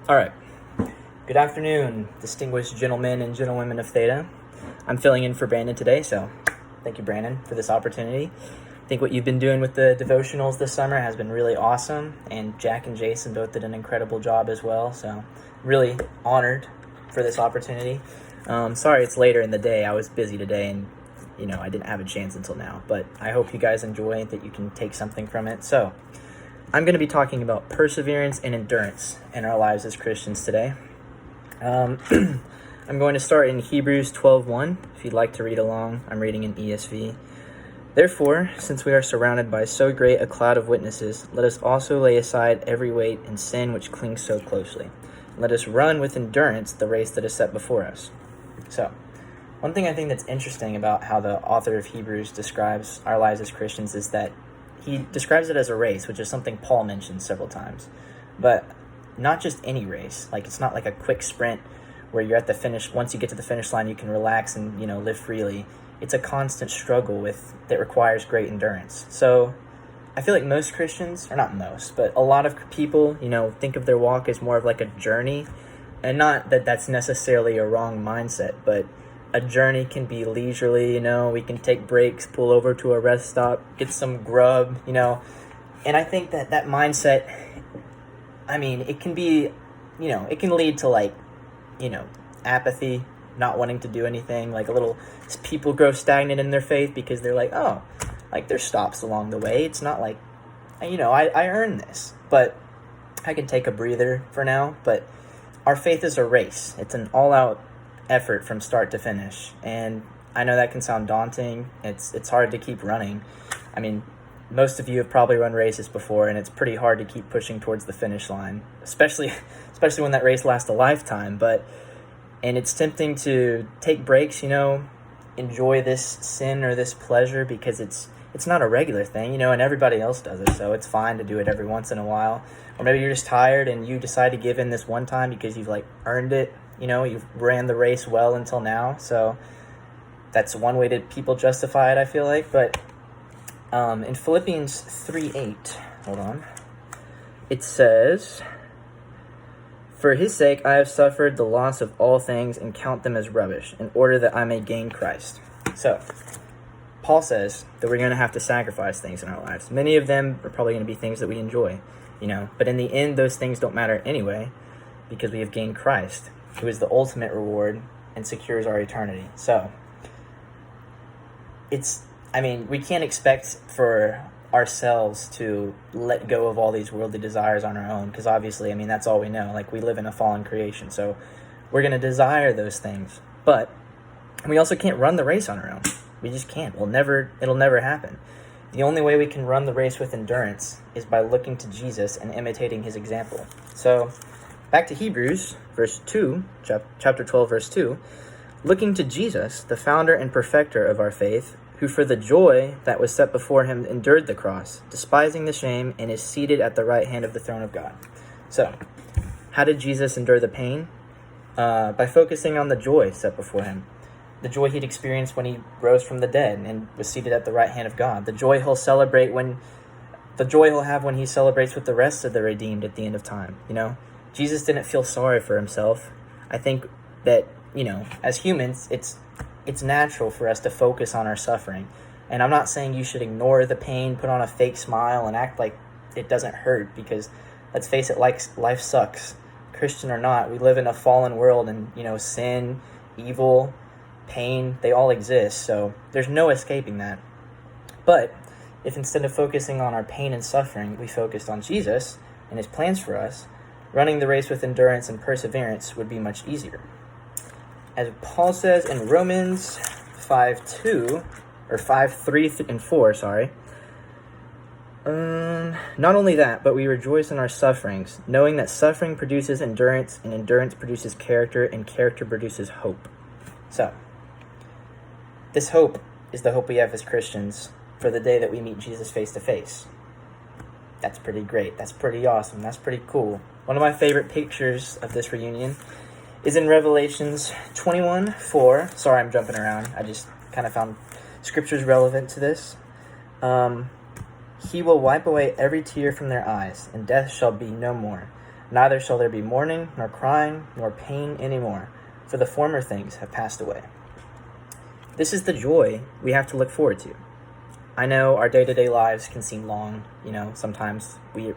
All right. Good afternoon, distinguished gentlemen and gentlewomen of Theta. I'm filling in for Brandon today, so thank you, Brandon, for this opportunity. I think what you've been doing with the devotionals this summer has been really awesome, and Jack and Jason both did an incredible job as well, so really honored for this opportunity. Sorry it's later in the day. I was busy today, and I didn't have a chance until now, but I hope you guys enjoy, that you can take something from it. So I'm going to be talking about perseverance and endurance in our lives as Christians today. I'm going to start in Hebrews 12:1. If you'd like to read along, I'm reading in ESV. Therefore, since we are surrounded by so great a cloud of witnesses, let us also lay aside every weight and sin which clings so closely. Let us run with endurance the race that is set before us. So, one thing I think that's interesting about how the author of Hebrews describes our lives as Christians is that he describes it as a race, which is something Paul mentions several times. But not just any race. Like, it's not like a quick sprint where you're at the finish. Once you get to the finish line, you can relax and, live freely. It's a constant struggle that requires great endurance. So I feel like most Christians, or not most, but a lot of people, think of their walk as more of like a journey. And not that that's necessarily a wrong mindset, but a journey can be leisurely, we can take breaks, pull over to a rest stop, get some grub, and I think that mindset, it can be, it can lead to apathy, not wanting to do anything, people grow stagnant in their faith because they're like, oh, there's stops along the way. It's not like, I earned this, but I can take a breather for now. But our faith is a race. It's an all-out effort from start to finish, and I know that can sound daunting. It's hard to keep running. Most of you have probably run races before, and it's pretty hard to keep pushing towards the finish line, especially when that race lasts a lifetime. And it's tempting to take breaks, enjoy this sin or this pleasure because it's not a regular thing, and everybody else does it, so it's fine to do it every once in a while. Or maybe you're just tired and you decide to give in this one time because you've earned it. You've ran the race well until now, so that's one way that people justify it, I feel like. But in Philippians 3:8, hold on, it says, "For his sake I have suffered the loss of all things and count them as rubbish, in order that I may gain Christ." So, Paul says that we're going to have to sacrifice things in our lives. Many of them are probably going to be things that we enjoy, but in the end, those things don't matter anyway, because we have gained Christ, who is the ultimate reward and secures our eternity. So, we can't expect for ourselves to let go of all these worldly desires on our own, because obviously, that's all we know. We live in a fallen creation, so we're going to desire those things. But we also can't run the race on our own. We just can't. It'll never happen. The only way we can run the race with endurance is by looking to Jesus and imitating his example. So, back to Hebrews, verse 2, chapter 12, verse 2. "Looking to Jesus, the founder and perfecter of our faith, who for the joy that was set before him endured the cross, despising the shame, and is seated at the right hand of the throne of God." So, how did Jesus endure the pain? By focusing on the joy set before him. The joy he'd experienced when he rose from the dead and was seated at the right hand of God. The joy he'll have when he celebrates with the rest of the redeemed at the end of time. Jesus didn't feel sorry for himself. I think that, as humans, it's natural for us to focus on our suffering. And I'm not saying you should ignore the pain, put on a fake smile, and act like it doesn't hurt, because let's face it, life sucks. Christian or not, we live in a fallen world, and, sin, evil, pain, they all exist, so there's no escaping that. But if instead of focusing on our pain and suffering, we focused on Jesus and his plans for us, running the race with endurance and perseverance would be much easier. As Paul says in Romans 5:2, or 5:3 and 4, not only that, but we rejoice in our sufferings, knowing that suffering produces endurance, and endurance produces character, and character produces hope. So, this hope is the hope we have as Christians for the day that we meet Jesus face to face. That's pretty great. That's pretty awesome. That's pretty cool. One of my favorite pictures of this reunion is in Revelations 21:4. Sorry, I'm jumping around. I just kind of found scriptures relevant to this. He will wipe away every tear from their eyes, and death shall be no more. Neither shall there be mourning, nor crying, nor pain anymore, for the former things have passed away. This is the joy we have to look forward to. I know our day-to-day lives can seem long. Sometimes we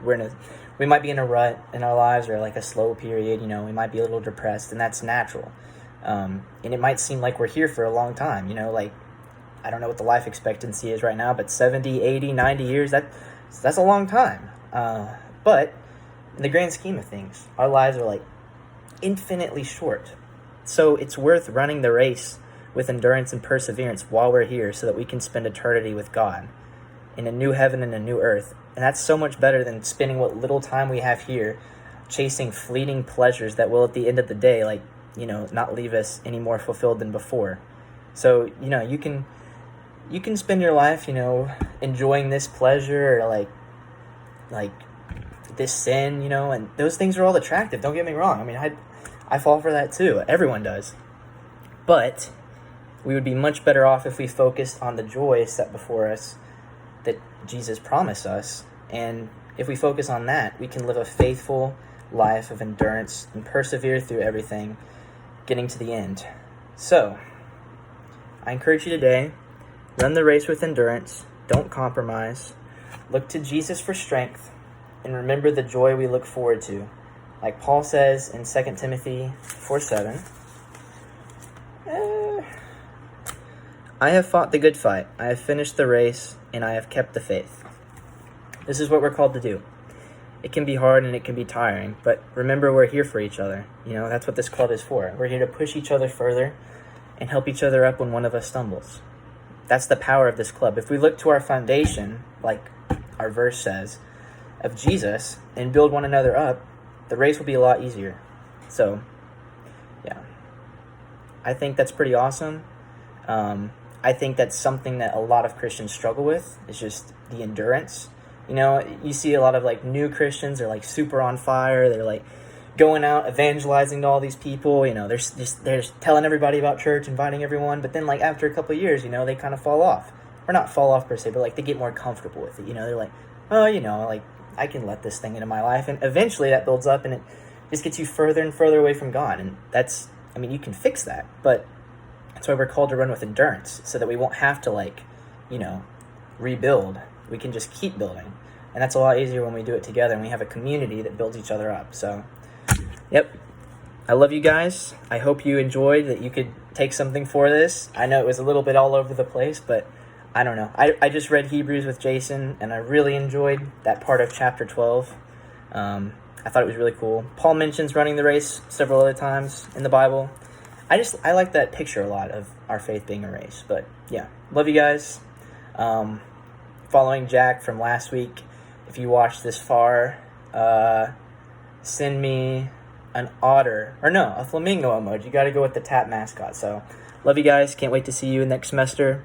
might be in a rut in our lives, or like a slow period. We might be a little depressed, and that's natural. And it might seem like we're here for a long time. Like, I don't know what the life expectancy is right now, but 70, 80, 90 years, that's a long time. But in the grand scheme of things, our lives are like infinitely short. So it's worth running the race with endurance and perseverance while we're here, so that we can spend eternity with God in a new heaven and a new earth. And that's so much better than spending what little time we have here chasing fleeting pleasures that will, at the end of the day, not leave us any more fulfilled than before. So, you can spend your life, enjoying this pleasure, or like this sin, and those things are all attractive. Don't get me wrong. I mean, I fall for that too. Everyone does. But we would be much better off if we focused on the joy set before us that Jesus promised us. And if we focus on that, we can live a faithful life of endurance and persevere through everything, getting to the end. So, I encourage you today, run the race with endurance, don't compromise, look to Jesus for strength, and remember the joy we look forward to. Like Paul says in 2 Timothy 4:7, I have fought the good fight, I have finished the race, and I have kept the faith. This is what we're called to do. It can be hard and it can be tiring, but remember, we're here for each other. That's what this club is for. We're here to push each other further and help each other up when one of us stumbles. That's the power of this club. If we look to our foundation, like our verse says, of Jesus, and build one another up, the race will be a lot easier. So, yeah. I think that's pretty awesome. I think that's something that a lot of Christians struggle with, is just the endurance. You see a lot of new Christians are super on fire. They're going out evangelizing to all these people. They're telling everybody about church, inviting everyone. But then after a couple of years, they kind of fall off, or not fall off per se, but they get more comfortable with it. They're like, oh, I can let this thing into my life, and eventually that builds up, and it just gets you further and further away from God. And you can fix that, but that's why we're called to run with endurance, so that we won't have to rebuild. We can just keep building. And that's a lot easier when we do it together and we have a community that builds each other up. So, yep. I love you guys. I hope you enjoyed, that you could take something for this. I know it was a little bit all over the place, but I don't know. I just read Hebrews with Jason, and I really enjoyed that part of chapter 12. I thought it was really cool. Paul mentions running the race several other times in the Bible. I like that picture a lot of our faith being a race. But yeah, love you guys. Following Jack from last week, if you watched this far, send me an otter, or no, a flamingo emoji. You got to go with the tap mascot. So love you guys. Can't wait to see you next semester.